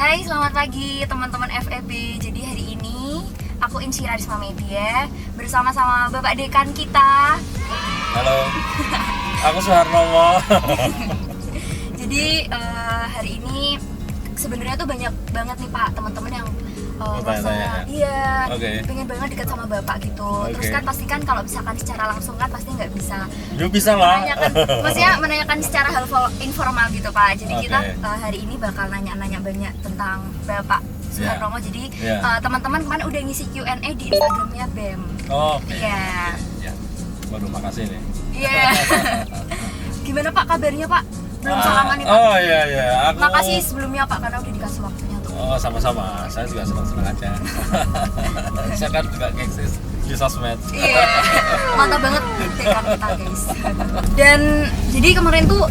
Hai, selamat pagi teman-teman FEB. Jadi hari ini aku Insyira Risma Media bersama-sama Bapak Dekan kita. Halo, aku Suharnomo. Jadi hari ini sebenarnya tuh banyak banget nih Pak teman-teman yang Tanya-tanya, iya, Oke. pengen banget dekat sama Bapak gitu. Terus Oke. kan pasti kan kalau misalkan secara langsung kan pasti nggak bisa Yuk bisa lah. maksudnya menanyakan secara hal informal gitu Pak. Jadi Oke. kita hari ini bakal nanya-nanya banyak tentang Bapak Suharnomo. Jadi Yeah. teman-teman kemarin udah ngisi Q&A di Instagramnya BEM. Oke. Iya. Ya. Waduh, makasih nih. Iya. Gimana Pak kabarnya Pak? Belum salaman nih Pak. Oh iya iya. Makasih sebelumnya Pak karena udah dikasih waktunya tuh. Oh sama-sama. Saya juga senang-senang aja. Saya kan juga ngeksis di sosmed. Iya, mantap banget dekan kita guys. Dan jadi kemarin tuh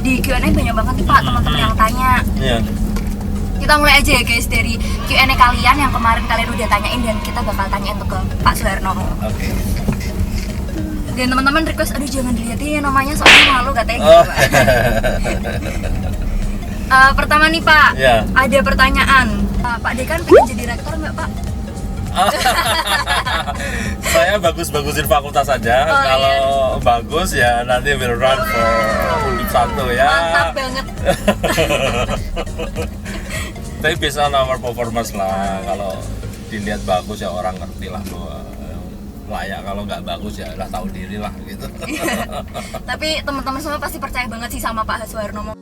di Q&A banyak banget nih Pak teman-teman yang tanya. Iya. Kita mulai aja ya guys dari Q&A kalian yang kemarin kalian udah tanyain dan kita bakal tanyain tuh ke Pak Suharnomo. Oke. Dan teman-teman request, aduh jangan dilihatin namanya soalnya malu katanya Oh. gitu Pak. Pertama nih Pak, Iya. ada pertanyaan. Pak Dekan pengen jadi rektor nggak Pak? Saya bagus-bagusin fakultas saja. Oh, Kalau bagus ya nanti will run for Undip 1 ya. Mantap banget. Tapi bisa our performance lah. Kalau dilihat bagus ya orang ngerti lah bahwa layak. Kalau nggak bagus ya udah tahu diri lah gitu. Tapi teman-teman semua pasti percaya banget sih sama Pak Suharnomo.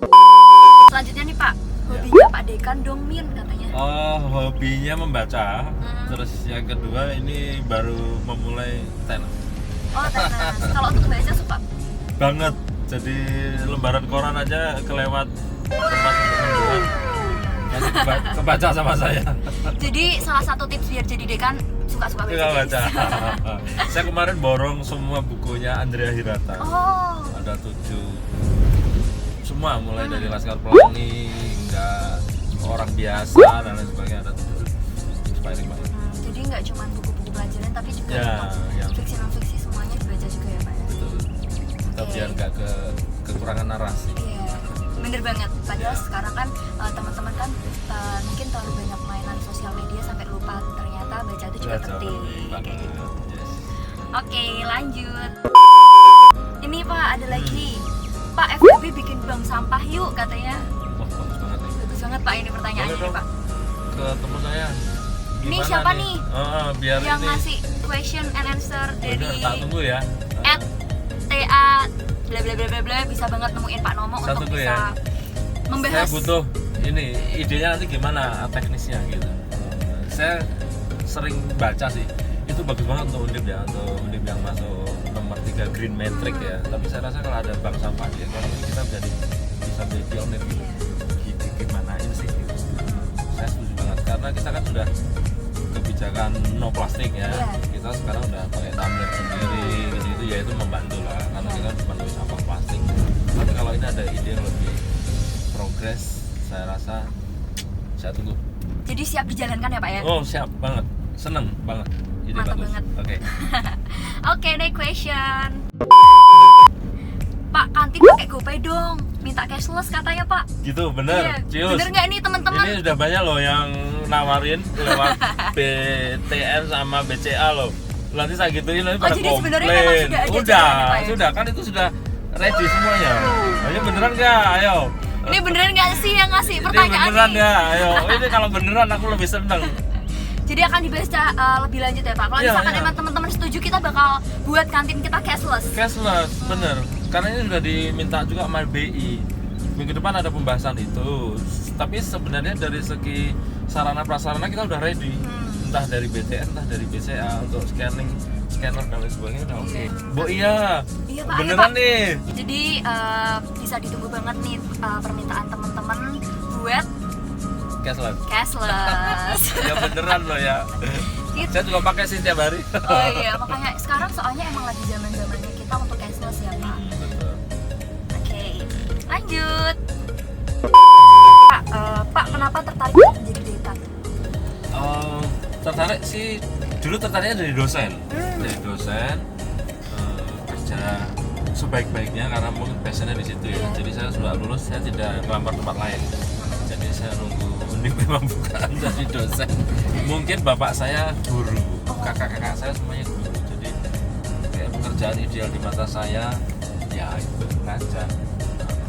Selanjutnya nih Pak, hobinya Pak Dekan dong Min katanya. Oh, hobinya membaca. Terus yang kedua ini baru memulai tenis. Oh tenis. Kalau untuk baca suka? Banget. Jadi lembaran koran aja kelewat tempat untuk menjual. Nanti kebaca sama saya. Jadi salah satu tips biar jadi dekan suka-suka baca. Suka guys. baca. Saya kemarin borong semua bukunya Andrea Hirata. Oh. Ada 7 semua, mulai dari Laskar Pelangi hingga Orang Biasa dan lain sebagainya, ada 7. Inspiring banget. Jadi nggak cuma buku-buku pelajaran tapi juga Ya, yang fiksi non fiksi semuanya dibaca juga ya Pak ya. betul. Kita Oke. biar nggak kekurangan narasi. Iya, bener banget. Padahal Iya. sekarang kan teman-teman kan mungkin terlalu banyak mainan sosial media sampai lupa ternyata baca itu juga Baca penting. penting Kayak gitu. Yes. Oke, lanjut. Ini Pak ada lagi. Pak FEB bikin bank sampah yuk katanya. Wah, bagus banget nih. Bagus banget Pak ini pertanyaannya Boleh nih dong. Pak. Ke teman saya. Ini Gimana siapa nih? Biar Yang ini. ngasih question and answer dari Bener, tak tunggu ya. at TA bla bla bla bla bla, bisa banget nemuin Pak Nomo Satu untuk tuh bisa ya. membahas. Saya butuh ini idenya nanti gimana teknisnya gitu. Saya sering baca sih, itu bagus banget untuk Undip ya, untuk Undip yang masuk nomor 3 Green Metric ya. Tapi saya rasa kalau ada bank sampah di ekonomi kita bisa menjadi pionir gitu. Gimana ini sih gitu. Saya setuju banget karena kita kan sudah kebijakan no plastik ya. Iya. Kita sekarang udah pakai tumbler sendiri gitu, ya itu membantu lah karena kita cuma pakai sampah plastik. Tapi kalau ini ada ide yang lebih progres, saya rasa saya tunggu. Jadi siap dijalankan ya Pak ya? Oh siap banget, seneng banget, ide Mantap bagus. banget. Oke. Oke, next question. Pak, kantin pakai GoPay dong. Minta cashless katanya Pak. Gitu bener, Iya. Cius. Bener nggak nih teman-teman? Ini sudah banyak loh yang nawarin lewat BTN sama BCA loh. Nanti saya gituin nanti pada jadi komplain. sebenarnya memang sudah ada jalannya, Pak, ya? Sudah kan itu sudah ready semuanya. Ayo beneran nggak? Ayo. Ini beneran nggak sih yang ngasih Ini pertanyaan beneran nih? ya? Ayo. Ini kalau beneran aku lebih seneng. Jadi akan dibahas lebih lanjut ya Pak. Kalau Iya, misalkan iya. emang teman-teman setuju, kita bakal buat kantin kita cashless. Cashless, bener. Karena ini sudah diminta juga sama BI. Minggu depan ada pembahasan itu. Tapi sebenarnya dari segi sarana prasarana kita udah ready. Entah dari BTN, entah dari BCA untuk scanner dan lain sebagainya udah oke. Bu iya. Iya Pak. Beneran ayo, Pak. nih. Jadi bisa ditunggu banget nih permintaan teman-teman buat Cashless. cashless. Ya beneran loh ya. Gitu. Saya juga pakai sih tiap hari. Oh iya, makanya sekarang soalnya emang lagi zaman-zamannya kita untuk cashless ya Pak. Betul. Oke, lanjut. Pak, kenapa tertarik untuk menjadi dekan? Tertarik sih dulu tertariknya dari dosen. Dari dosen kerja sebaik-baiknya karena mungkin passionnya di situ ya. Iya. Jadi saya sudah lulus, saya tidak ngelamar tempat lain. Jadi saya nunggu mending memang bukan jadi dosen. Mungkin bapak saya guru, kakak-kakak saya semuanya guru. Jadi kayak pekerjaan ideal di mata saya ya itu ngajar.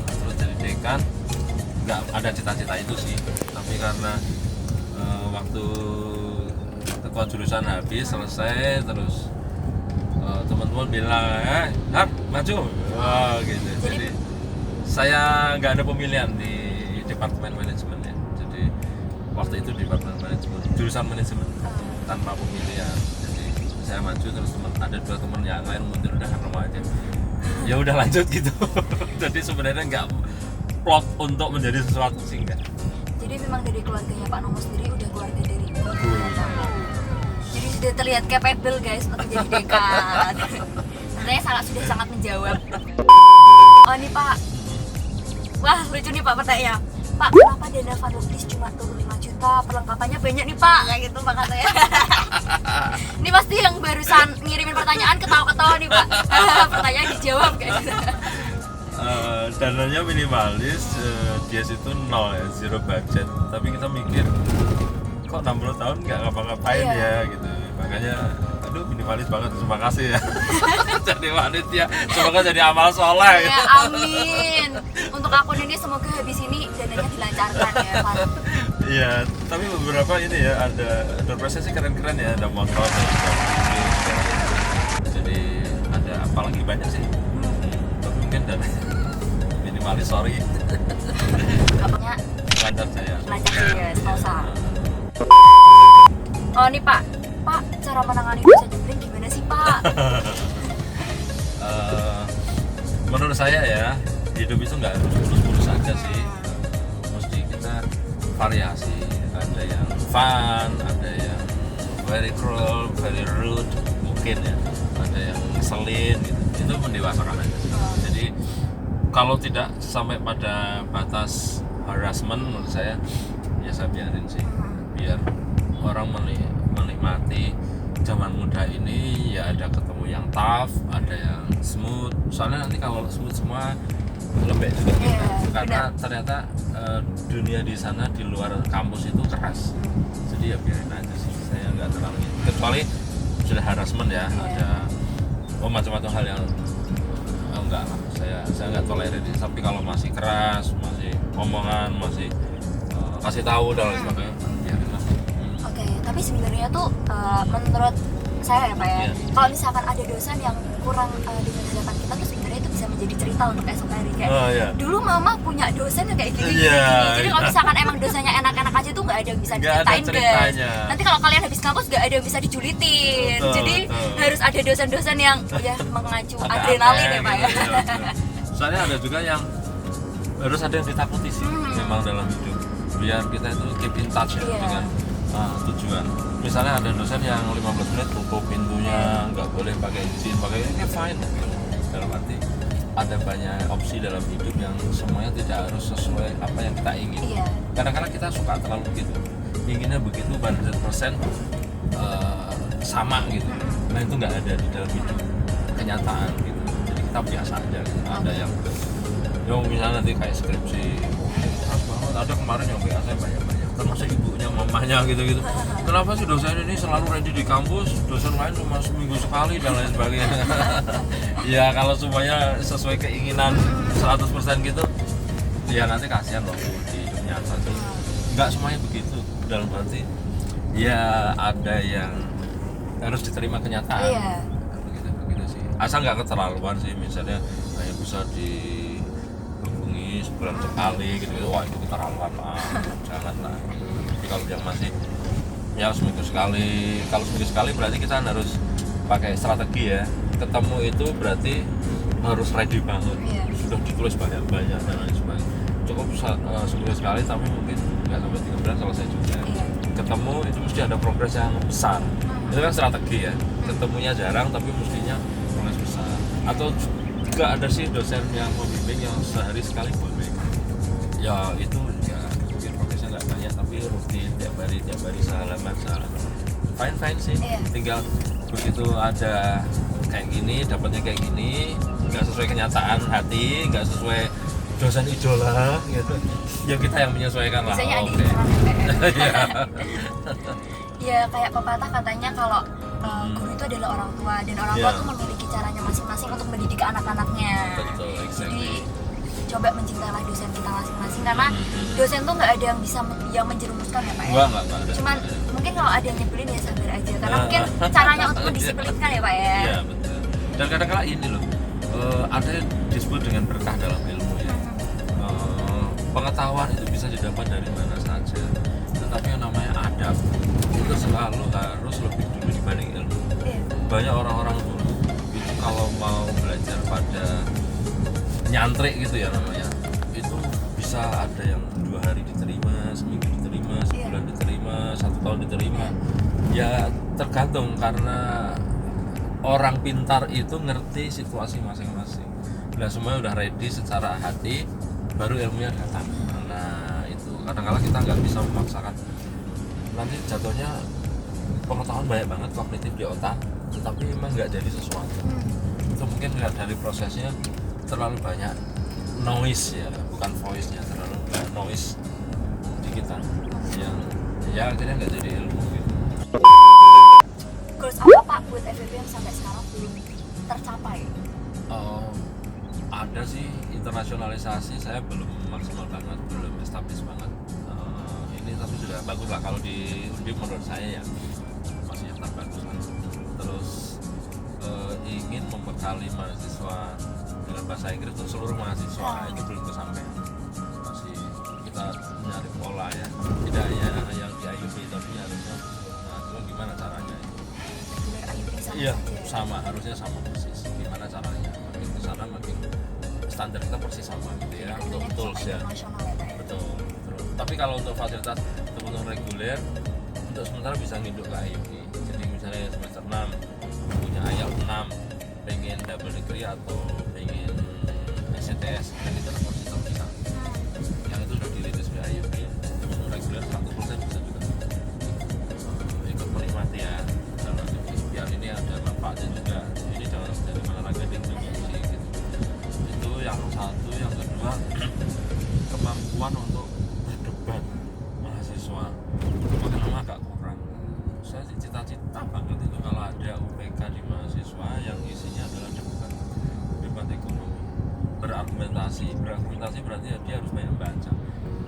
Terus jadi dekan nggak ada cita-cita itu sih, tapi karena waktu ketua jurusan habis selesai terus teman-teman bilang maju, wah gitu. Jadi saya nggak ada pemilihan di departemen manajemen ya. Jadi waktu itu departemen manajemen, jurusan manajemen tanpa pemilihan. Jadi saya maju terus ada 2 teman yang lain mundur udah mau aja. Ya udah lanjut gitu. Jadi sebenarnya nggak plot untuk menjadi sesuatu sih enggak. Jadi memang dari keluarganya Pak Nomo sendiri udah keluarga dari guru. Jadi sudah terlihat capable guys untuk jadi dekan. Sebenarnya sudah sangat menjawab. Oh ini Pak, wah lucu nih Pak pertanyaannya. Pak, kenapa dana Fanubis cuma turun 5 juta? Perlengkapannya banyak nih Pak, kayak gitu Pak katanya. Ini pasti yang barusan ngirimin pertanyaan ketawa-ketawa nih Pak. Pertanyaan dijawab kayak gitu. Dananya minimalis, dia situ 0 ya, zero budget. Tapi kita mikir, kok 60 tahun nggak ngapa-ngapain ya gitu. Makanya, aduh minimalis banget, terima kasih ya. Jadi panitia, semoga jadi amal soleh. Ya amin. Untuk akun ini semoga habis ini dananya dilancarkan ya Pak. Iya, tapi beberapa ini ya ada doorpressnya sih keren-keren ya, ada motor, ada jadi ada apa lagi banyak sih. Tapi mungkin dan minimalis sorry. Apanya? Lancar saya. Lancar sih ya, selesai. Oh nih Pak, cara menangani dosa nyebelin gimana sih Pak? Menurut saya ya, hidup itu nggak mulus-mulus aja sih. Mesti kita variasi. Ada yang fun, ada yang very cruel, very rude, mungkin ya. Ada yang ngeselin gitu. Itu mendewasakan aja. Jadi kalau tidak sampai pada batas harassment menurut saya, ya saya biarin sih. Biar orang menikmati zaman muda ini ya ada ketemu yang tough, ada yang smooth. Soalnya nanti kalau smooth semua lembek juga kita. Karena ternyata dunia di sana di luar kampus itu keras. Jadi ya biarin aja sih. Saya nggak terlalu kecuali sudah harassment ya, ada macam-macam hal yang enggak lah. Saya nggak tolerir. Tapi kalau masih keras, masih omongan, masih kasih tahu dan lain sebagainya, biarin lah. Oke, tapi sebenarnya tuh menurut saya ya Pak ya, kalau misalkan ada dosen yang kurang dengan hadapan kita tuh sebenarnya itu bisa menjadi cerita untuk esok hari kayak dulu mama punya dosen yang kayak gini, jadi kalau misalkan emang dosennya enak-enak aja tuh nggak ada yang bisa diceritain guys. Nanti kalau kalian habis kampus nggak ada yang bisa dijulitin, jadi harus ada dosen-dosen yang ya mengacu adrenalin ya Pak ya. Soalnya ada juga yang harus ada yang ditakuti sih memang dalam hidup, biar kita itu keep in touch ya dengan tujuan. Misalnya ada dosen yang 15 menit tutup pintunya, nggak boleh pakai izin, pakai ini fine gitu. Dalam arti ada banyak opsi dalam hidup yang semuanya tidak harus sesuai apa yang kita ingin. Kadang-kadang kita suka terlalu begitu, inginnya begitu 100% sama gitu. Nah itu nggak ada di dalam hidup kenyataan gitu. Jadi kita biasa aja gitu. Ada yang misalnya nanti kayak skripsi, ada kemarin yang WA saya banyak-banyak, termasuk ibunya, mamanya gitu-gitu. Kenapa sih dosen ini selalu ready di kampus, dosen lain cuma seminggu sekali dan lain sebagainya. Ya kalau semuanya sesuai keinginan 100% gitu, ya nanti kasihan loh di hidup nyata tuh. Nggak semuanya begitu, dalam arti ya ada yang harus diterima kenyataan. Begitu sih. Asal nggak keterlaluan sih, misalnya kayak bisa dihubungi sebulan sekali gitu, wah itu keterlaluan lah, jangan lah. Tapi kalau yang masih ya seminggu sekali, kalau seminggu sekali berarti kita harus pakai strategi ya. Ketemu itu berarti harus ready banget, sudah ditulis banyak-banyak dan lain sebagainya. Cukup seminggu sekali tapi mungkin nggak sampai 3 bulan selesai juga. Ketemu itu mesti ada progres yang besar, itu kan strategi ya. Ketemunya jarang tapi mestinya progres besar. Atau juga ada sih dosen yang pembimbing yang sehari sekali pembimbing, ya itu ya mungkin progresnya nggak banyak tapi rutin tiap hari sehalaman fine sih. Tinggal begitu ada kayak gini, dapatnya kayak gini, nggak sesuai kenyataan hati, nggak sesuai dosen idola gitu. Ya kita yang menyesuaikan lah. Biasanya ada Oke. iklan MPR. Iya. Ya kayak pepatah katanya kalau guru itu adalah orang tua dan orang tua Iya. tuh memiliki caranya masing-masing untuk mendidik anak-anaknya. Betul, exactly. Jadi coba mencintailah dosen kita masing-masing karena dosen tuh nggak ada yang bisa yang menjerumuskan ya Pak ya. Enggak ada. Cuman mungkin kalau ada yang nyebelin ya sabar aja karena mungkin caranya untuk mendisiplinkan ya Pak ya. Iya, betul. Dan kadang-kadang ini loh, ada yang disebut dengan berkah dalam ilmu ya. Pengetahuan itu bisa didapat dari mana saja, tetapi yang namanya adab itu selalu harus lebih dulu dibanding ilmu. Iya. Banyak orang-orang dulu itu kalau mau belajar pada nyantrik gitu ya namanya, itu bisa ada yang 2 hari diterima, seminggu diterima, sebulan diterima, 1 tahun diterima. Ya tergantung karena orang pintar itu ngerti situasi masing-masing. Nah semuanya udah ready secara hati, baru ilmunya datang. Nah itu kadang-kadang kita nggak bisa memaksakan. Nanti jatuhnya pengetahuan banyak banget kognitif di otak, tetapi memang nggak jadi sesuatu. Itu mungkin nggak dari prosesnya terlalu banyak noise ya, bukan voice-nya, terlalu banyak noise di kita yang ya akhirnya nggak jadi ilmu gitu. Goals apa Pak buat FEB yang sampai sekarang belum tercapai? Ada sih, internasionalisasi saya belum maksimal banget, belum established banget. Ini tapi sudah bagus lah kalau di Undip menurut saya ya masih tetap bagus lah. Terus ingin membekali mahasiswa dengan bahasa Inggris untuk seluruh mahasiswa itu belum kesampaian. Masih kita nyari pola ya, tidak hanya yang di IUP tapi harusnya mahasiswa gimana caranya itu. Reguler IUP sama Iya, saja. sama, harusnya sama persis. Gimana caranya? Makin ke sana makin standar kita persis sama gitu ya. Untuk tools ya. Internasional ya Pak ya. Betul. Tapi kalau untuk fasilitas teman-teman reguler untuk sementara bisa nginduk ke IUP. Jadi misalnya semester 6 punya IELTS 6, pengen double degree atau pengen SCTS, dan itu ada sistem bisa. Yang itu sudah dirilis di IUP, teman-teman reguler 100% bisa juga ikut menikmati ya. Biar ini ada manfaatnya juga. Ini jangan dari mana gading juga sih gitu. Itu yang satu, yang kedua kemampuan untuk berdebat mahasiswa makin lama agak kurang. Saya sih cita-cita banget itu kalau ada UPK di mahasiswa yang isinya adalah debat ekonomi, berargumentasi berarti ya dia harus banyak baca.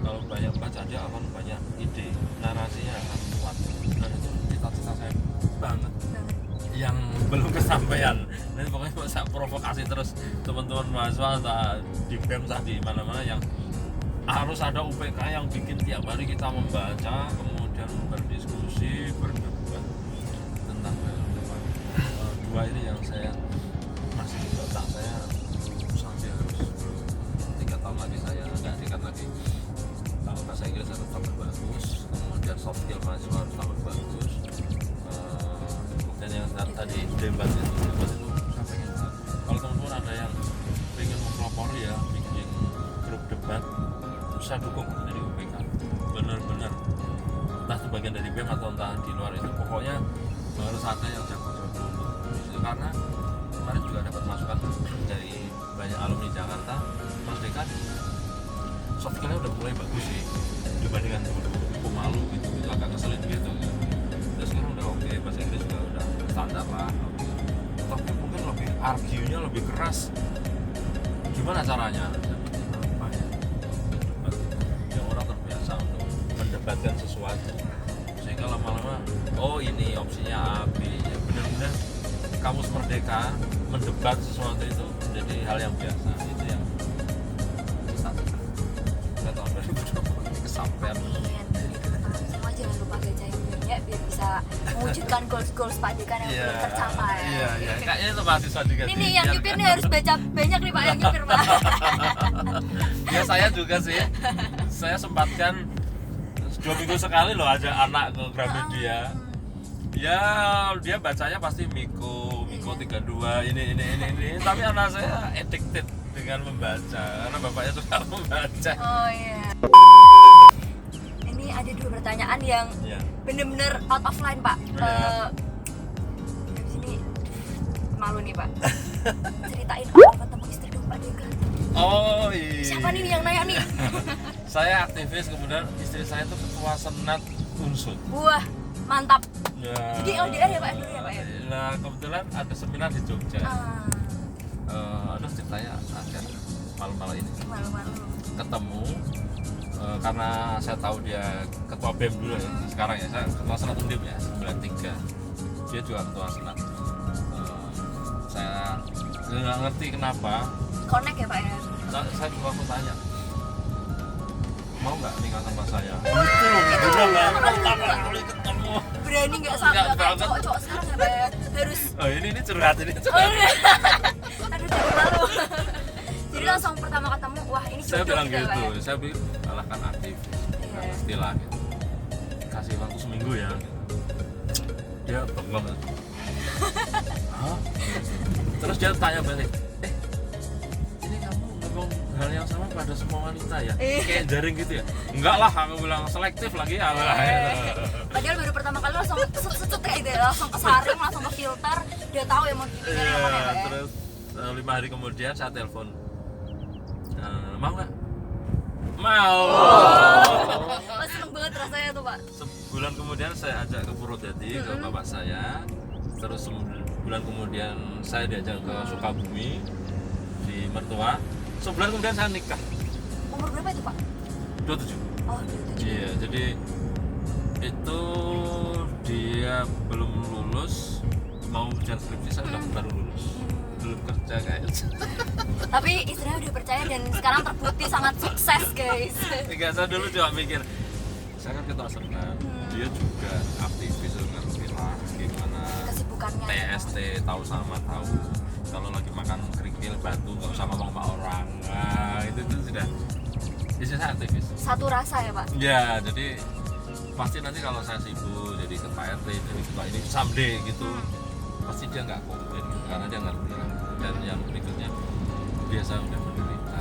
Kalau banyak baca dia akan banyak ide, narasinya akan kuat. Dan itu cita-cita saya banget yang belum kesampaian. Nanti pokoknya saya provokasi terus teman-teman mahasiswa entah di BEM entah di mana-mana yang harus ada UPK yang bikin tiap hari kita membaca, kemudian berdiskusi, berdebat tentang dua ini yang saya masih di otak saya sampai harus 3 tahun lagi saya nggak dekat lagi. Kalau bahasa Inggris harus tambah bagus, kemudian soft skill mahasiswa harus tambah bagus. Dan yang tadi debat itu saya pengen banget. Kalau teman-teman ada yang pengen mempelopori ya bikin grup debat, saya dukung dari UPK. Benar-benar entah itu bagian dari BEM atau entah di luar itu, pokoknya harus ada yang jago-jago itu. Karena kemarin juga dapat masukan dari banyak alumni Jakarta, Mas Dekan soft skill-nya udah mulai bagus sih dibandingkan dulu. Pemalu gitu, itu agak ngeselin gitu. Dan sekarang udah oke, bahasa Inggris juga udah standar lah. Tapi mungkin lebih argue-nya lebih keras. Gimana caranya? Apa ya? Yang orang terbiasa untuk mendebatkan sesuatu, sehingga lama-lama oh ini opsinya A, B. Ya benar-benar kamus merdeka mendebat sesuatu itu menjadi hal yang biasa. Itu yang kita tahun 2020 ini kesampaian. Semua jangan lupa baca yang banyak biar bisa mewujudkan goals Pak Dekan yang belum tercapai. Iya. Kayaknya itu mahasiswa juga. Ini yang nyupir nih harus baca banyak nih Pak yang nyupir Pak. Ya saya juga sih. Saya sempatkan 2 minggu sekali loh aja anak ke Gramedia. Ya dia bacanya pasti Miko 32 ini. Tapi anak saya addicted dengan membaca karena bapaknya suka membaca. Oh iya. Ini ada 2 pertanyaan yang bener-bener out of line Pak. Di sini malu nih Pak. Ceritain awal ketemu istri dong Pak Dekan. Oh iya. Siapa nih yang nanya nih? Saya aktivis, kemudian istri saya itu ketua senat Unsur. Wah, mantap. Ya. Jadi LDR ya Pak? LDR ya Pak ya? Nah kebetulan ada seminar di Jogja. Aduh ceritanya agak malu-malu ini. Malu-malu. Ketemu karena saya tahu dia ketua BEM dulu ya. Sekarang ya saya ketua senat Undip ya 93. Dia juga ketua senat. Saya nggak ngerti kenapa. Connect ya Pak ya? Saya juga aku tanya, mau nggak nikah sama saya? Itu bener pertama kali ketemu. Berani nggak sama Nggak kayak banget. cowok-cowok sekarang ya Pak ya? Harus. Oh ini curhat ini. Oh, iya. Aduh jangan malu. Jadi langsung pertama ketemu, wah ini Saya jodoh bilang gitu ya, Pak gitu, ya? saya bilang malah kan aktif, Iya. pastilah gitu. Kasih waktu seminggu ya. Dia bengong. Hah? Terus dia tanya balik, ini kamu ngomong hal yang sama pada semua wanita ya? Kayak jaring gitu ya? Enggak lah, aku bilang selektif lagi ya. Padahal baru pertama kali langsung set kayak gitu ya, langsung kesaring, langsung ke filter, dia tahu ya mau dipilih yang mana ya Pak ya? Terus 5 hari kemudian saya telepon, mau nggak? Mau. Oh, seneng banget rasanya tuh Pak. Sebulan kemudian saya ajak ke Purwodadi ke bapak saya. Terus sebulan kemudian saya diajak ke Sukabumi di mertua. Sebulan kemudian saya nikah. Umur berapa itu Pak? 27. Oh 27. Iya, jadi itu dia belum lulus, mau ujian skripsi, saya udah baru lulus. Belum kerja guys. Tapi istrinya udah percaya dan sekarang terbukti sangat sukses guys. Enggak, saya dulu cuma mikir, saya kan ketua senat, dia juga aktivis, ngerti lah gimana Kesibukannya. TST, tahu sama tahu. Kalau lagi makan kerikil batu nggak usah ngomong sama orang. Nah, itu sudah. Istri saya aktivis. Satu rasa ya Pak. Ya, jadi pasti nanti kalau saya sibuk jadi ketua RT, jadi ketua ini someday gitu, pasti dia nggak komplain gitu, karena dia ngerti lah. Dan yang berikutnya biasa udah menderita.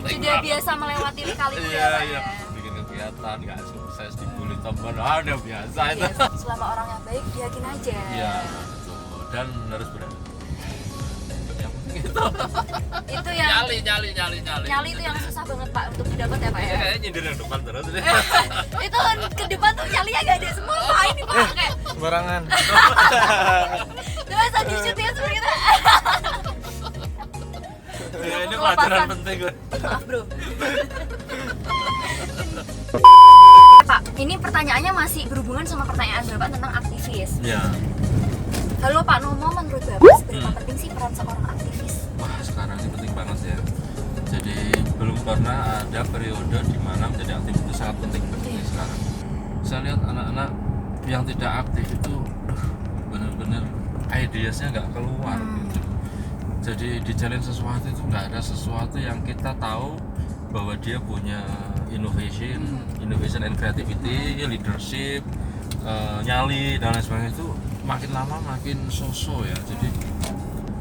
Sudah biasa melewati lika-liku ya Pak ya. Bikin kegiatan nggak sukses, dibully teman, udah biasa itu. Iya, selama orang yang baik yakin aja. Iya, betul. Dan harus berani. Yang penting itu. Itu yang nyali itu yang susah banget Pak untuk didapat ya Pak ya. Kayaknya nyindir yang depan terus. Itu ke depan tuh nyalinya gak ada semua Pak ini Pak kayak. Sembarangan. Coba saya di-shoot ya seperti itu. Ya, ini pelajaran penting gue. Maaf bro. Pak, ini pertanyaannya masih berhubungan sama pertanyaan Bapak tentang aktivis. Ya. Halo Pak Nomo, menurut Bapak seberapa penting sih peran seorang aktivis? Wah, sekarang ini penting banget ya. Jadi belum pernah ada periode di mana menjadi aktivis itu sangat penting seperti sekarang. Saya lihat anak-anak yang tidak aktif itu benar-benar ideasnya nggak keluar gitu. Jadi dijalin sesuatu itu nggak ada sesuatu yang kita tahu bahwa dia punya innovation and creativity, leadership, nyali dan lain sebagainya, itu makin lama makin so-so ya. Jadi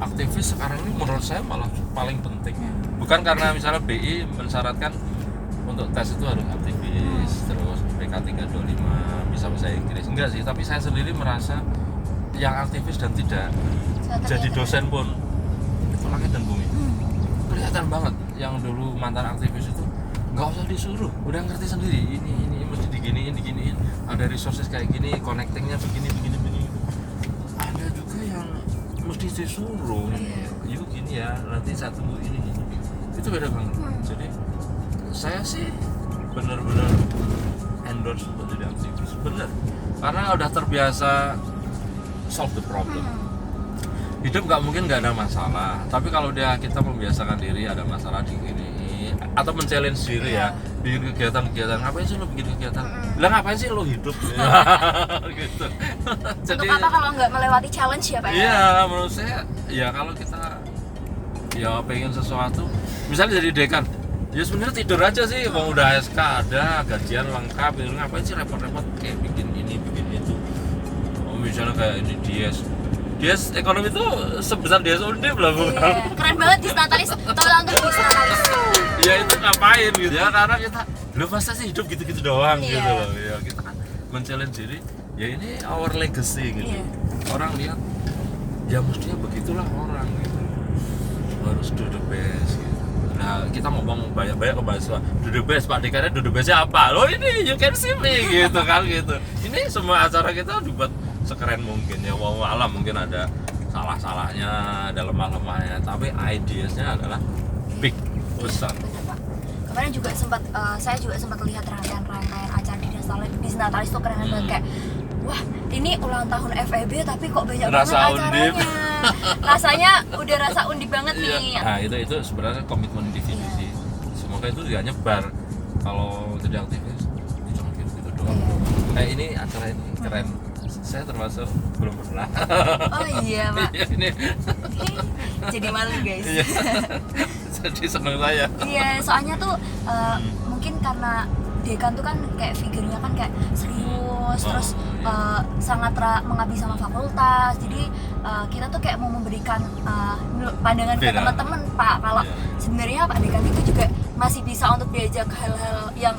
aktivis sekarang ini menurut saya malah paling penting ya. Bukan karena misalnya BI mensyaratkan untuk tes itu harus aktivis, terus PK 325, bisa bahasa Inggris, enggak sih, tapi saya sendiri merasa yang aktivis dan tidak jadi dosen pun itu langit dan bumi. Kelihatan banget yang dulu mantan aktivis itu nggak usah disuruh, udah ngerti sendiri, ini mesti diginiin, ada resources kayak gini, connectingnya begini. Ada juga yang mesti disuruh, yuk gini ya, nanti saya tunggu ini. Itu beda banget. Jadi saya sih benar-benar endorse untuk jadi aktivis, bener, karena udah terbiasa solve the problem. Hidup nggak mungkin nggak ada masalah, tapi kalau kita membiasakan diri ada masalah di ini atau men-challenge diri ya, bikin kegiatan, ngapain sih lo bikin kegiatan? Lah ngapain sih lo hidup? Gitu. Jadi Untuk apa kalau nggak melewati challenge ya Pak? iya, menurut saya ya kalau kita ya pengen sesuatu, misalnya jadi dekan, ya sebenarnya tidur aja sih, kalau udah SK ada, gajian lengkap, ya ngapain sih repot-repot kayak bikin ini, bikin itu. Misalnya kayak ini Dies ekonomi itu sebesar Dies Undip lah bukan? Iya, keren banget di Natalis. Tolong untuk di Natalis. Ya itu ngapain gitu ya, karena kita lu masa sih hidup gitu-gitu doang Iya. gitu loh. Ya kita kan men-challenge diri, ya ini our legacy gitu. Iya. Orang lihat ya mestinya begitulah orang gitu. harus do the best gitu. Nah kita ngomong banyak-banyak ke mahasiswa do the best, Pak Dekannya do the bestnya apa? Loh ini you can see me gitu kan gitu. Ini semua acara kita dibuat sekeren mungkin ya, wow alam mungkin ada salah-salahnya, ada lemah-lemahnya, tapi ideasnya adalah big, besar. Betul, Pak. Kemarin juga saya juga sempat lihat rangkaian acara di Natalis tuh keren banget, kayak wah ini ulang tahun FEB tapi kok banyak banget Rasa undip. acaranya. Rasanya udah rasa undip banget nih. Nah itu sebenarnya komitmen divisi sih. Semoga itu tidak nyebar. Kalau jadi aktivis cuma gitu doang. Ini acara ini keren. Saya termasuk belum pernah. Oh iya, Pak. Ini Jadi malu, guys. Iya. Jadi seneng saya. Iya, soalnya tuh mungkin karena dekan tuh kan kayak figurnya kan kayak serius, terus sangat mengabdi sama fakultas. Jadi kita tuh kayak mau memberikan pandangan ke Beda. teman-teman, Pak. Kalau sebenarnya Pak Dekan itu juga masih bisa untuk diajak hal-hal yang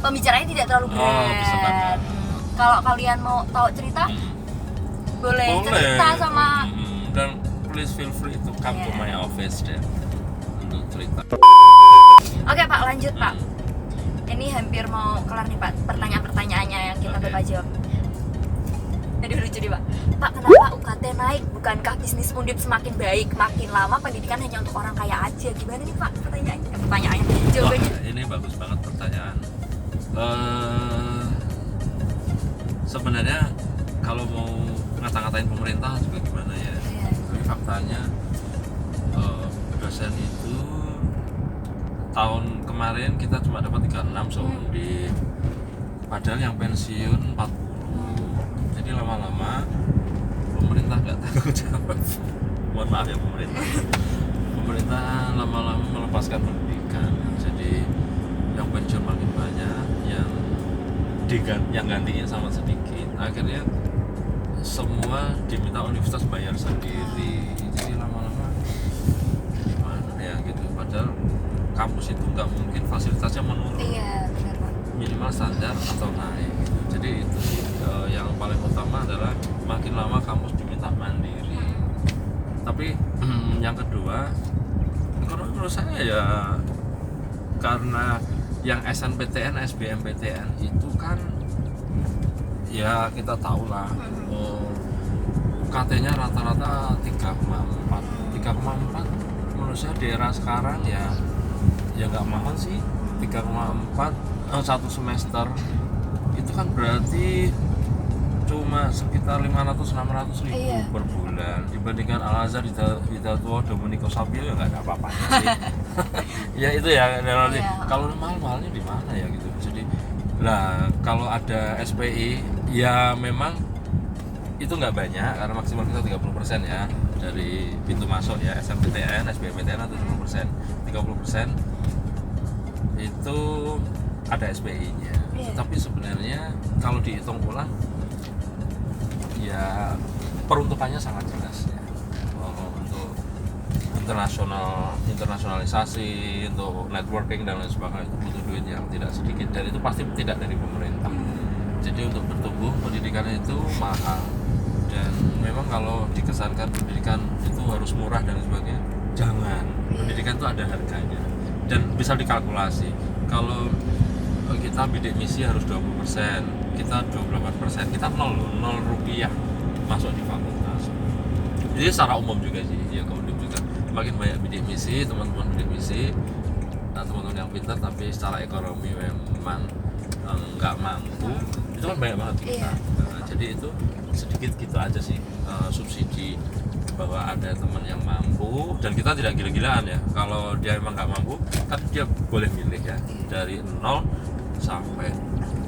pembicaranya tidak terlalu bisa berat. banget. Kalau kalian mau tahu cerita, boleh cerita sama dan please feel free to come to my office deh untuk cerita. Oke, Pak, lanjut, Pak. Ini hampir mau kelar nih, Pak, pertanyaan-pertanyaannya yang kita bakal jawab. Aduh, lucu nih, Pak. Pak, kenapa UKT naik? Bukankah bisnis Undip semakin baik? Makin lama pendidikan hanya untuk orang kaya aja. Gimana nih, Pak, pertanyaannya? Jawabannya? Wah, ini bagus banget pertanyaan. Sebenarnya kalau mau ngata-ngatain pemerintah juga gimana ya? Tapi faktanya dosen itu tahun kemarin kita cuma dapat 36 Undip, padahal yang pensiun 40. Jadi lama-lama pemerintah nggak tanggung jawab. Mohon maaf ya pemerintah lama-lama melepaskan pendidikan. Jadi yang pensiun makin banyak, yang gantinya sama sedikit. Akhirnya semua diminta universitas bayar sendiri. Jadi lama-lama gimana ya gitu. Padahal kampus itu nggak mungkin fasilitasnya menurun. Iya, benar, Pak. Minimal standar atau naik. Jadi itu sih yang paling utama adalah makin lama kampus diminta mandiri. Tapi yang kedua, kalau menurut saya ya karena yang SNPTN, SBMPTN itu kan ya kita tahu lah UKT-nya rata-rata 3,4 menurut saya di era sekarang ya nggak mahal sih. 3,4 satu semester itu kan berarti cuma sekitar 500-600 ribu per bulan, dibandingkan Al Azhar di Tua Domenico Sabio ya nggak ada apa-apanya sih. Ya itu ya, kalau mahal-mahalnya di mana ya gitu. Jadi lah kalau ada SPI ya memang itu nggak banyak karena maksimal kita 30% ya dari pintu masuk ya, SNPTN, SBMPTN atau 30%. 30% itu ada SPI-nya. Tapi sebenarnya kalau dihitung ulang ya peruntukannya sangat jelas ya. Untuk internasionalisasi, untuk networking dan lain sebagainya itu butuh duit yang tidak sedikit, dan itu pasti tidak dari pemerintah. Jadi untuk bertumbuh pendidikan itu mahal, dan memang kalau dikesankan pendidikan itu harus murah dan sebagainya, jangan. Pendidikan itu ada harganya dan bisa dikalkulasi. Kalau kita bidik misi harus 20%, kita 28%, kita 0 rupiah masuk di fakultas. Jadi secara umum juga sih, ya kemudian juga makin banyak bidik misi, teman-teman bidik misi, nah, teman-teman yang pintar tapi secara ekonomi memang nggak mampu, itu kan banyak banget kita. Nah, jadi itu sedikit gitu aja sih subsidi, bahwa ada teman yang mampu dan kita tidak gila-gilaan ya. Kalau dia emang nggak mampu kan dia boleh milih ya dari 0 sampai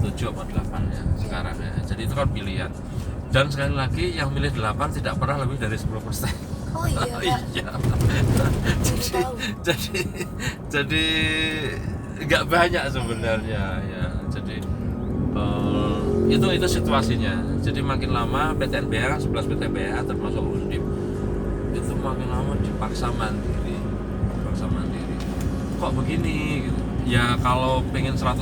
7 atau 8 ya sekarang ya. Jadi itu kan pilihan. Dan sekali lagi yang milih 8 tidak pernah lebih dari 10%. Oh iya, Pak. Iya. jadi nggak banyak sebenarnya ya. Jadi itu situasinya. Jadi makin lama PTNBH, 11 PTNBH termasuk Undip itu makin lama dipaksa mandiri. Kok begini gitu. Ya kalau pengen 100%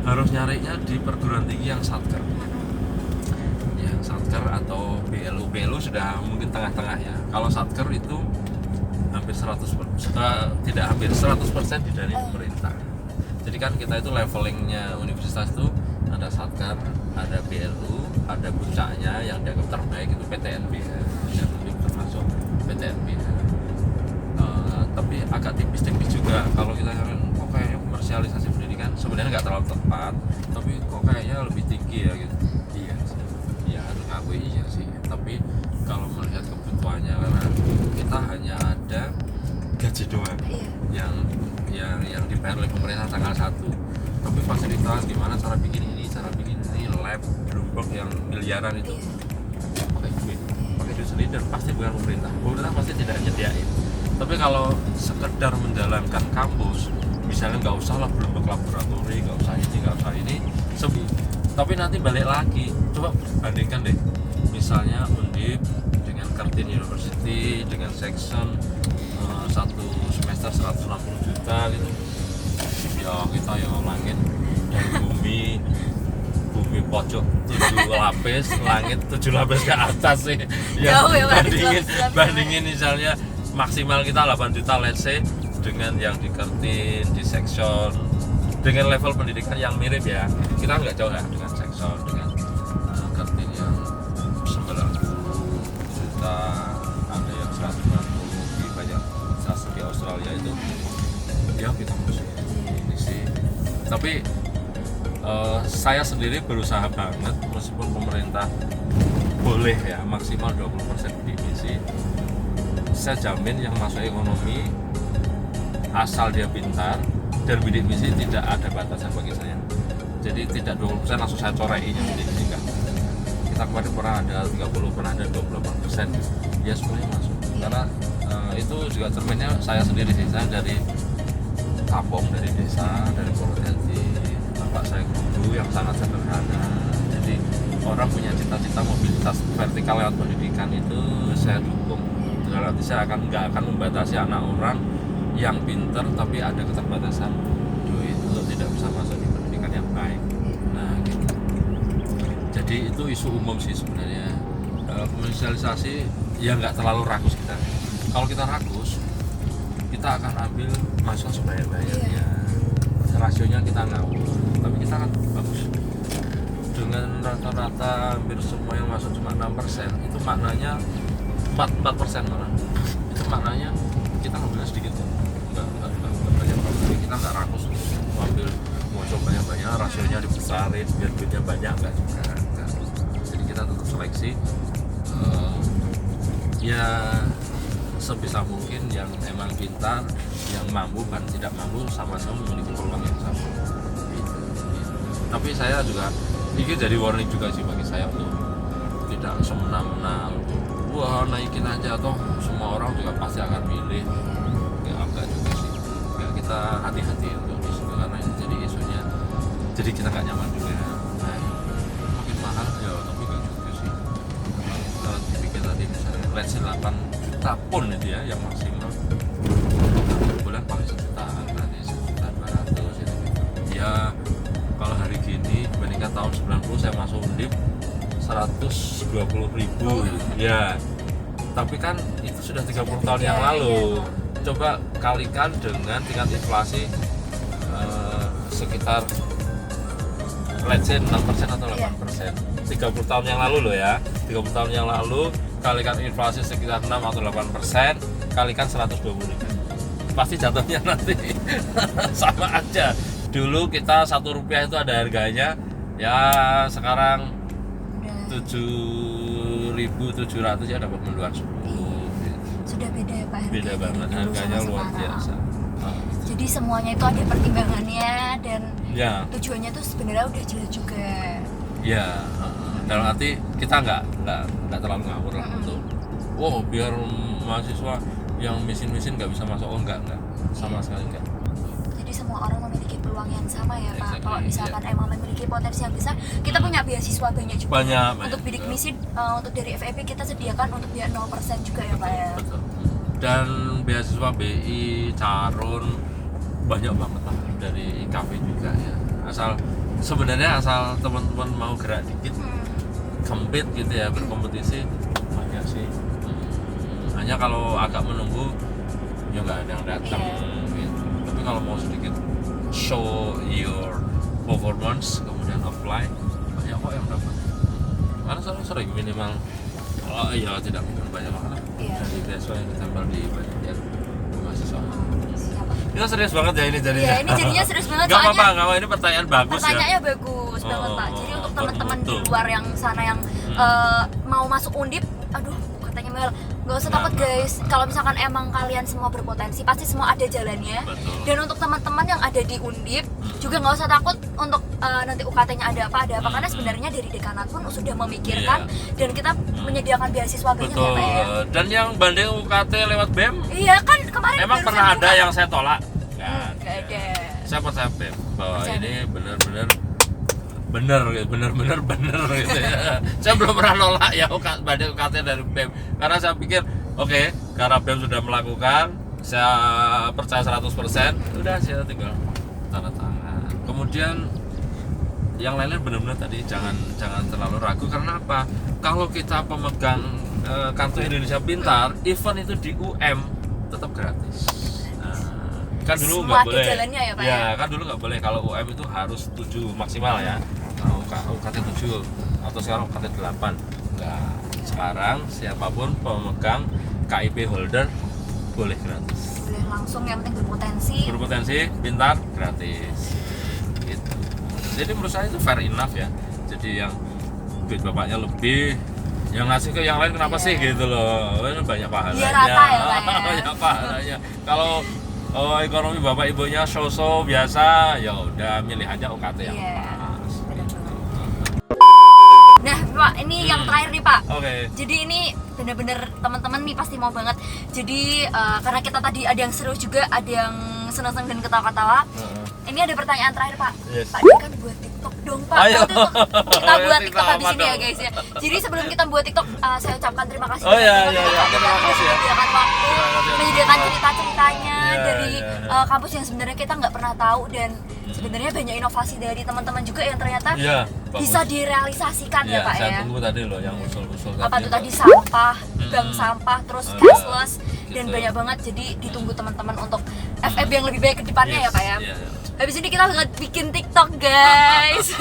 harus nyarinya di perguruan tinggi yang satker. Yang satker atau BLU sudah mungkin tengah-tengah ya. Kalau satker itu hampir 100%, tidak hampir 100% didanai pemerintah. Jadi kan kita itu levelingnya universitas itu ada Satkar, ada BLU, ada puncaknya yang dianggap terbaik itu PTNBH, yang termasuk PTNBH. Tapi agak tipis-tipis juga kalau kita kan kok kayaknya komersialisasi pendidikan sebenarnya nggak terlalu tepat, tapi kok kayaknya lebih tinggi ya gitu. Iya sih, ya harus ngakui iya sih. Tapi kalau melihat kebutuhannya karena kita hanya ada gaji doang yang dibayar oleh pemerintah tanggal 1, tapi fasilitas gimana cara bikin ini lab Bloomberg yang miliaran itu pakai duit sendiri dan pasti bukan pemerintah pasti tidak nyediain. Tapi kalau sekedar menjalankan kampus misalnya nggak usah lah Bloomberg laboratori, nggak usah ini sepi. Tapi nanti balik lagi, coba bandingkan deh misalnya Undip dengan Kartini University dengan section satu semester 160 juta gitu ya, kita ya langit dan bumi pojok 7 lapis langit 7 lapis ke atas sih ya. Jauh ya, bandingin misalnya maksimal kita 8 juta let's say dengan yang di Kartin, di section dengan level pendidikan yang mirip ya, kita nggak jauh ya dengan section dengan Kartin yang 90 juta, ada yang 150 di banyak stasiun di Australia itu ya kita masih ini sih. Tapi saya sendiri berusaha banget meskipun pemerintah boleh ya maksimal 20% bidik misi, saya jamin yang masuk ekonomi asal dia pintar dan bidik misi tidak ada batasan bagi saya. Jadi tidak 20% langsung saya corekin yang bidik misi enggak. Kita kemarin pernah ada 30, pernah ada 28%, ya semuanya masuk. Karena itu juga cerminnya saya sendiri sih, saya dari kampung, dari desa, dari Purwodadi. Bapak saya guru yang sangat sederhana. Jadi orang punya cita-cita mobilitas vertikal lewat pendidikan itu saya dukung. Berarti saya nggak akan membatasi anak orang yang pinter tapi ada keterbatasan duit untuk tidak bisa masuk di pendidikan yang baik. Nah, gitu. Jadi itu isu umum sih sebenarnya. Komersialisasi ya nggak terlalu rakus kita. Kalau kita rakus, kita akan ambil mahasiswa sebanyak-banyaknya. Rasionya kita ngawur, tapi kita kan bagus. Dengan rata-rata hampir semua yang masuk cuma 6%, itu maknanya 4% malah. Itu maknanya kita ngambilnya sedikit, enggak banyak banget. Kita nggak rakus ambil masuk banyak-banyak, rasionya dibesarin biar duitnya banyak enggak juga. Enggak. Jadi kita tetap seleksi. Ya sebisa mungkin yang emang pintar, yang mampu kan tidak mampu sama-sama memiliki peluang yang sama. Gitu. Tapi saya juga ini jadi warning juga sih bagi saya untuk tidak semena-mena untuk wah naikin aja atau semua orang juga pasti akan milih. Ya enggak juga sih. Ya, kita hati-hati untuk di situ karena ini jadi isunya. Jadi kita nggak nyaman juga. Nah, makin mahal ya tapi nggak juga sih. Kalau dipikir tadi misalnya let's say 8 juta pun itu ya yang maksimal bulan paling sejutaan, nanti 1.200.000 itu. Ya kalau hari gini dibandingkan tahun 90 saya masuk Undip 120.000 ya. Tapi kan itu sudah 30 tahun yang lalu. Coba kalikan dengan tingkat inflasi sekitar let's say 6% atau 8%. 30 tahun yang lalu loh ya. 30 tahun yang lalu kalikan inflasi sekitar 6 atau 8%, kalikan 120.000. Pasti jatuhnya nanti sama aja. Dulu kita 1 rupiah itu ada harganya, ya sekarang 7.700 ya dapat mendoan 10. Sudah beda ya Pak, beda banget, harganya luar biasa. Jadi semuanya itu ada pertimbangannya dan ya, tujuannya tuh sebenarnya udah jelas juga. Ya, dalam arti kita nggak terlalu ngawur lah untuk wow biar mahasiswa yang misin-misin nggak bisa masuk, oh enggak sama sekali enggak. Jadi semua orang memiliki peluang yang sama ya Pak. Exactly, Kalau misalkan emang memiliki potensi yang besar, kita punya beasiswa banyak juga. Banyak untuk bidik misi, untuk dari FEB kita sediakan untuk biaya 0% juga ya Pak ya. Betul. Dan beasiswa BI, Carun banyak banget lah, dari IKP juga ya. Sebenarnya asal teman-teman mau gerak dikit, compete gitu ya, berkompetisi banyak sih. Hanya kalau agak menunggu ya nggak ada yang datang Iya. gitu. Tapi kalau mau sedikit show your performance kemudian apply, banyak kok yang dapat. Karena sering minimal ya tidak mungkin banyak lah Iya. dari beasiswa yang ditempel di bagian mahasiswa. Siapa? Kita serius banget ya ini jadinya. Iya, ini jadinya serius banget Gak soalnya apa-apa, ini pertanyaan bagus pertanyaannya ya. bagus banget Pak. Jadi untuk teman-teman di bermutu. luar yang sana yang mau masuk Undip, aduh katanya Mel, nggak usah takut guys. Kalau misalkan emang kalian semua berpotensi, pasti semua ada jalannya. Betul. Dan untuk teman-teman yang ada di Undip juga nggak usah takut untuk nanti UKT-nya ada apa karena sebenarnya dari dekanat pun sudah memikirkan dan kita menyediakan beasiswa banyak Betul. ya Pak ya. Dan yang banding UKT lewat BEM, Iya kan kemarin emang barusan pernah ada buka. yang saya tolak? Nggak ada. Saya percaya BEM bahwa Percaya. ini benar-benar benar gitu ya. Saya belum pernah nolak ya banding UKT dari BEM karena saya pikir oke, karena BEM sudah melakukan, saya percaya 100%, udah saya tinggal tanda tangan. Kemudian yang lainnya benar-benar tadi jangan terlalu ragu. Karena apa? Kalau kita pemegang kartu Indonesia Pintar, event itu di UM tetap gratis. Nah, kan dulu Semua nggak ada boleh. jalannya ya, Pak, ya? Kan dulu nggak boleh. Kalau UM itu harus 7 maksimal ya. Nah, UKT 7 atau sekarang UKT 8. Enggak. Sekarang siapapun pemegang KIP holder boleh gratis. Boleh langsung, yang penting Berpotensi pintar gratis. Gitu. Jadi menurut saya itu fair enough ya. Jadi yang duit bapaknya lebih, yang ngasih ke yang lain kenapa sih gitu loh. Ini banyak pahalanya. Biar rata ya, Pak, ya. Banyak pahalanya. Kalau ekonomi bapak ibunya so-so biasa, ya udah milih aja UKT yang Iya. pas. Nah Pak, ini yang terakhir nih Pak. Oke. Jadi ini bener-bener teman-teman nih pasti mau banget. Jadi karena kita tadi ada yang seru juga, ada yang senang-senang dan ketawa-ketawa. Ini ada pertanyaan terakhir Pak. Yes. Pak, dia kan buat TikTok dong Pak. Ayo. Buat TikTok. Kita buat TikTok TikTok habis apa ini ya dong? guys ya. Jadi sebelum kita buat TikTok, saya ucapkan terima kasih. Oh, iya, banget iya, iya. Pak, Terima kasih ya. menyediakan waktu, Terima kasih. menyediakan cerita-ceritanya Iya, dari iya. kampus yang sebenarnya kita nggak pernah tahu, dan sebenarnya banyak inovasi dari teman-teman juga yang ternyata Iya, bagus. bisa direalisasikan Iya, ya Pak saya ya. tunggu tadi loh yang usul-usul Apa tuh tadi itu. sampah, bank sampah, terus Ada, cashless, dan gitu. banyak banget. Jadi ditunggu teman-teman untuk FEB yang lebih baik ke depannya ya Pak ya. Iya, iya. Habis ini kita bakal bikin TikTok guys.